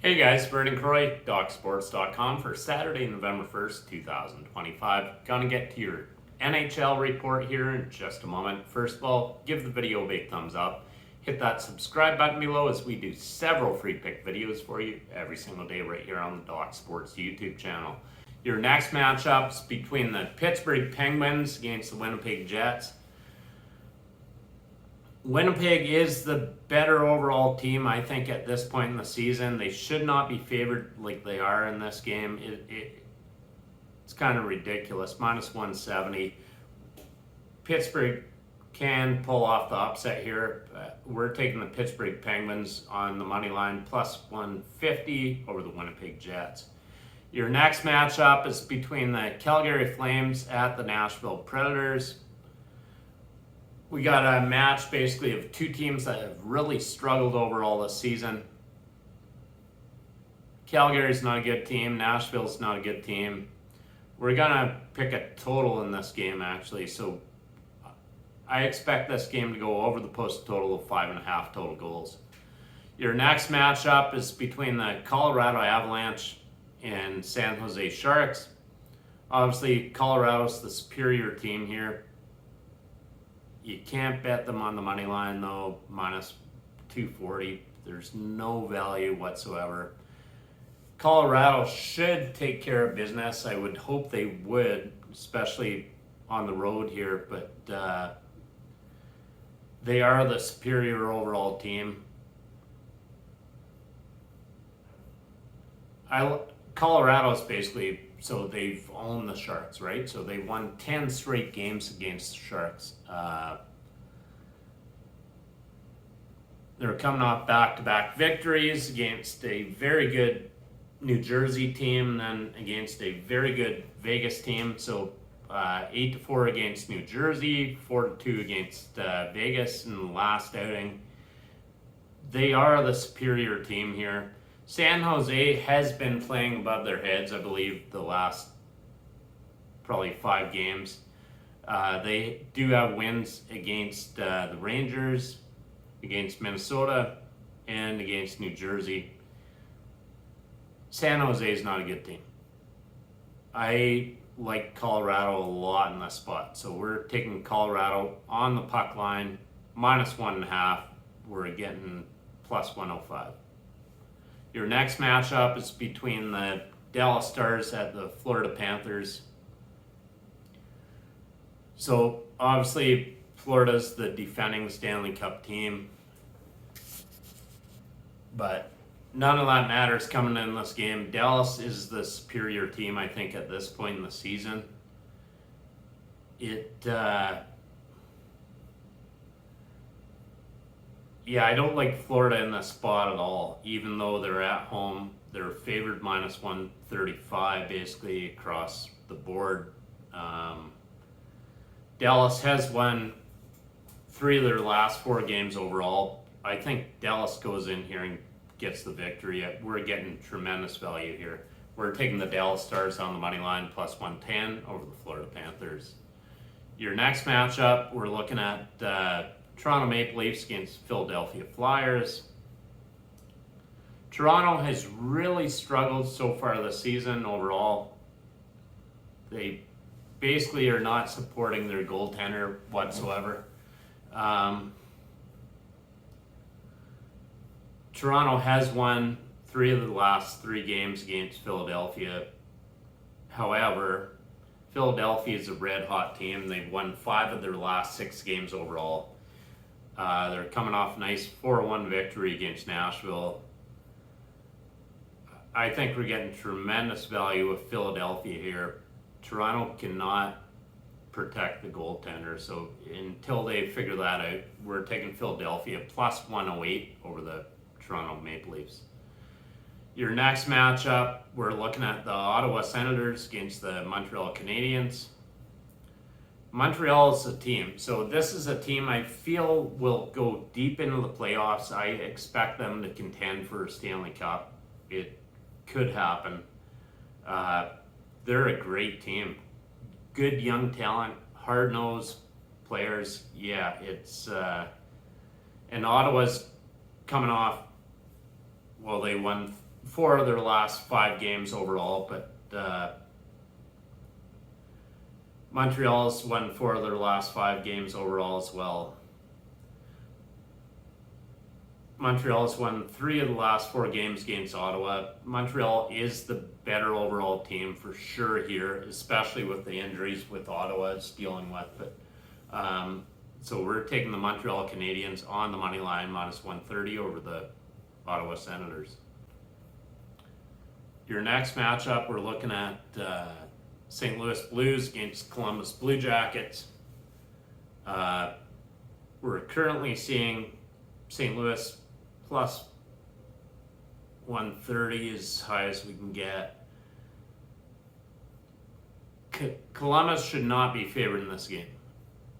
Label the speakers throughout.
Speaker 1: Hey guys, Vernon Croy, DocSports.com for Saturday, November 1st, 2025. Gonna get to your NHL report here in just a moment. First of all, give the video a big thumbs up. Hit that subscribe button below as we do several free pick videos for you every single day right here on the Doc Sports YouTube channel. Your next matchups between the Pittsburgh Penguins against the Winnipeg Jets. Winnipeg is the better overall team, I think, at this point in the season. They should not be favored like they are in this game. It's kind of ridiculous. Minus 170. Pittsburgh can pull off the upset here. We're taking the Pittsburgh Penguins on the money line, plus 150 over the Winnipeg Jets. Your next matchup is between the Calgary Flames at the Nashville Predators. We got a match basically of two teams that have really struggled overall this season. Calgary's not a good team. Nashville's not a good team. We're going to pick a total in this game, actually. So I expect this game to go over the post total of 5.5 total goals. Your next matchup is between the Colorado Avalanche and San Jose Sharks. Obviously, Colorado's the superior team here. You can't bet them on the money line, though, minus 240. There's no value whatsoever. Colorado should take care of business. I would hope they would, especially on the road here, but they are the superior overall team. Colorado's basically, so they've owned the Sharks, right? So they won 10 straight games against the Sharks. They're coming off back-to-back victories against a very good New Jersey team, then against a very good Vegas team. So 8-4 against New Jersey, 4-2 against Vegas in the last outing. They are the superior team here. San Jose has been playing above their heads, I believe, the last probably 5 games. They do have wins against the Rangers, against Minnesota, and against New Jersey. San Jose is not a good team. I like Colorado a lot in this spot, so we're taking Colorado on the puck line, minus 1.5. We're getting plus 105. Your next matchup is between the Dallas Stars at the Florida Panthers. So obviously Florida's the defending Stanley Cup team, but none of that matters coming in this game. Dallas is the superior team, I think, at this point in the season. Yeah, I don't like Florida in this spot at all. Even though they're at home, they're favored minus 135 basically across the board. Dallas has won 3 of their last 4 games overall. I think Dallas goes in here and gets the victory. We're getting tremendous value here. We're taking the Dallas Stars on the money line plus 110 over the Florida Panthers. Your next matchup, we're looking at Toronto Maple Leafs against Philadelphia Flyers. Toronto has really struggled so far this season overall. They basically are not supporting their goaltender whatsoever. Toronto has won 3 of the last 3 games against Philadelphia. However, Philadelphia is a red-hot team. They've won 5 of their last 6 games overall. They're coming off a nice 4-1 victory against Nashville. I think we're getting tremendous value with Philadelphia here. Toronto cannot protect the goaltender, so until they figure that out, we're taking Philadelphia plus 108 over the Toronto Maple Leafs. Your next matchup, we're looking at the Ottawa Senators against the Montreal Canadiens. Montreal is a team, so this is a team I feel will go deep into the playoffs. I expect them to contend for a Stanley Cup. It could happen. They're a great team. Good young talent, hard-nosed players. Yeah, it's and Ottawa's coming off, well, they won 4 of their last 5 games overall, but Montreal's won 4 of their last 5 games overall as well. Montreal's won 3 of the last 4 games against Ottawa. Montreal is the better overall team for sure here, especially with the injuries with Ottawa is dealing with. But so we're taking the Montreal Canadiens on the money line -130 over the Ottawa Senators. Your next matchup, we're looking at St. Louis Blues against Columbus Blue Jackets. We're currently seeing St. Louis plus 130 as high as we can get. Columbus should not be favored in this game.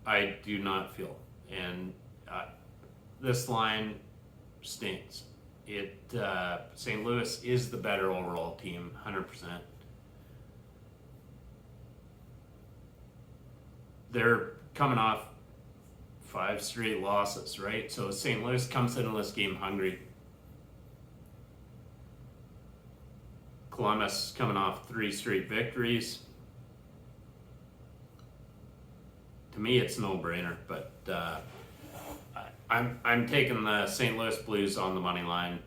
Speaker 1: I do not feel. And this line stinks. St. Louis is the better overall team, 100%. They're coming off 5 straight losses, right? So St. Louis comes into this game hungry. Columbus coming off 3 straight victories. To me, it's no brainer, but I'm taking the St. Louis Blues on the money line,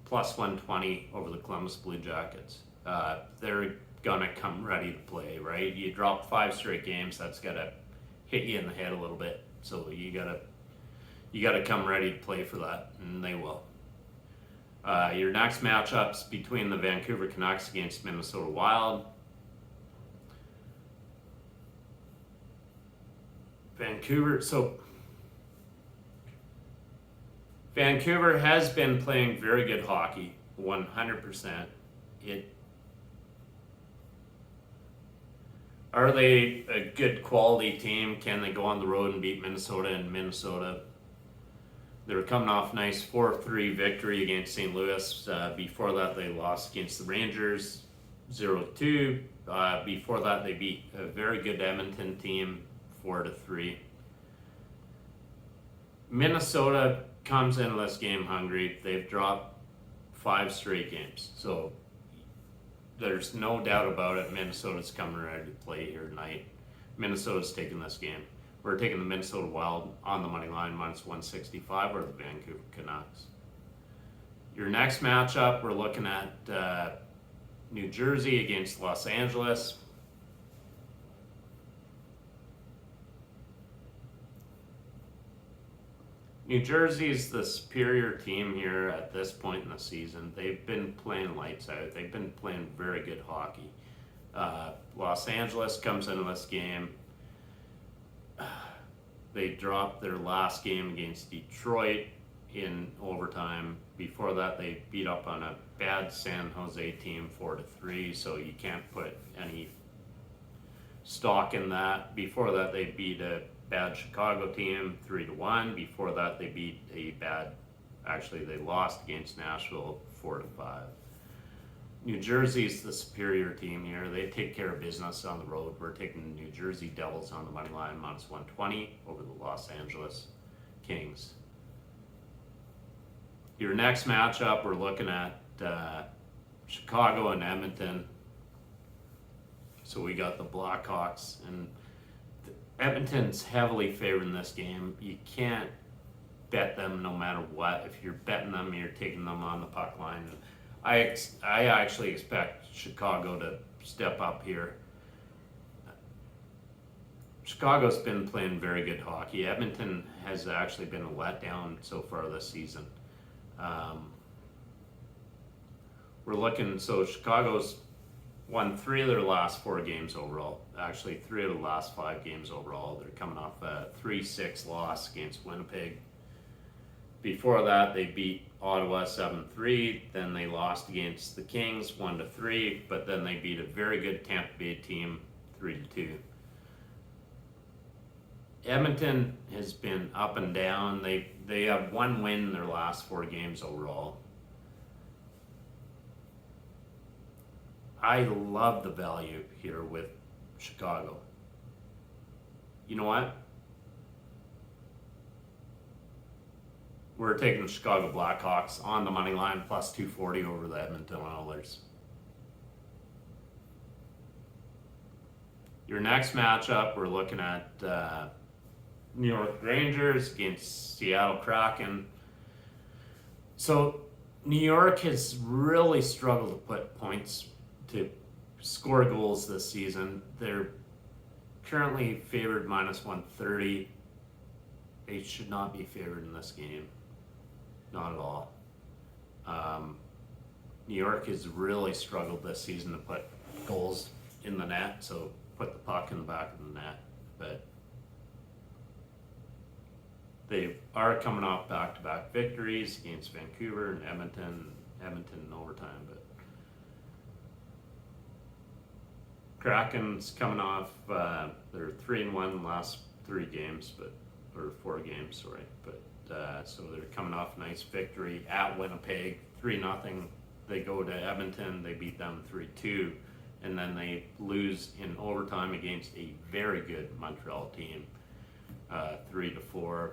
Speaker 1: plus 120 over the Columbus Blue Jackets. They're gonna come ready to play, right? You drop 5 straight games, that's gotta hit you in the head a little bit. So you gotta come ready to play for that, and they will. Your next matchups between the Vancouver Canucks against Minnesota Wild. Vancouver has been playing very good hockey, 100%. Are they a good quality team? Can they go on the road and beat Minnesota in Minnesota? They're coming off a nice 4-3 victory against St. Louis. Before that, they lost against the Rangers 0-2. Before that, they beat a very good Edmonton team 4-3. Minnesota comes into this game hungry. They've dropped 5 straight games. So there's no doubt about it. Minnesota's coming ready to play here tonight. Minnesota's taking this game. We're taking the Minnesota Wild on the money line -165 or the Vancouver Canucks. Your next matchup, we're looking at New Jersey against Los Angeles. New Jersey's the superior team here at this point in the season. They've been playing lights out. They've been playing very good hockey. Los Angeles comes into this game. They dropped their last game against Detroit in overtime. Before that, they beat up on a bad San Jose team 4-3, so you can't put any stock in that. Before that, they beat a bad Chicago team 3-1. Before that, they beat they lost against Nashville 4-5. New Jersey's the superior team here. They take care of business on the road. We're taking the New Jersey Devils on the money line -120 over the Los Angeles Kings. Your next matchup, we're looking at Chicago and Edmonton. So we got the Blackhawks, and Edmonton's heavily favored in this game. You can't bet them no matter what. If you're betting them, you're taking them on the puck line. I actually expect Chicago to step up here. Chicago's been playing very good hockey. Edmonton has actually been a letdown so far this season. So Chicago's won 3 of their last 4 games overall. Actually, 3 of the last 5 games overall. They're coming off a 3-6 loss against Winnipeg. Before that, they beat Ottawa 7-3. Then they lost against the Kings 1-3. But then they beat a very good Tampa Bay team 3-2. Edmonton has been up and down. They have 1 win in their last 4 games overall. I love the value here with Chicago. You know what? We're taking the Chicago Blackhawks on the money line plus 240 over the Edmonton Oilers. Your next matchup, we're looking at New York Rangers against Seattle Kraken. So New York has really struggled to put points, to score goals this season. They're currently favored minus 130. They should not be favored in this game. Not at all. New York has really struggled this season to put goals in the net, so put the puck in the back of the net. But they are coming off back-to-back victories against Vancouver and Edmonton in overtime. But Kraken's coming off, they're 3-1 last 4 games, sorry. But so they're coming off a nice victory at Winnipeg, 3-0. They go to Edmonton, they beat them 3-2, and then they lose in overtime against a very good Montreal team, 3-4.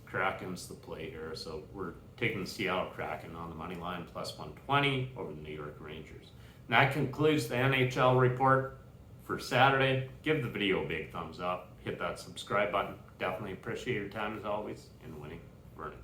Speaker 1: Kraken's the play here, so we're taking the Seattle Kraken on the money line plus 120 over the New York Rangers. And that concludes the NHL report for Saturday. Give the video a big thumbs up, hit that subscribe button. Definitely appreciate your time as always in winning. Vernon.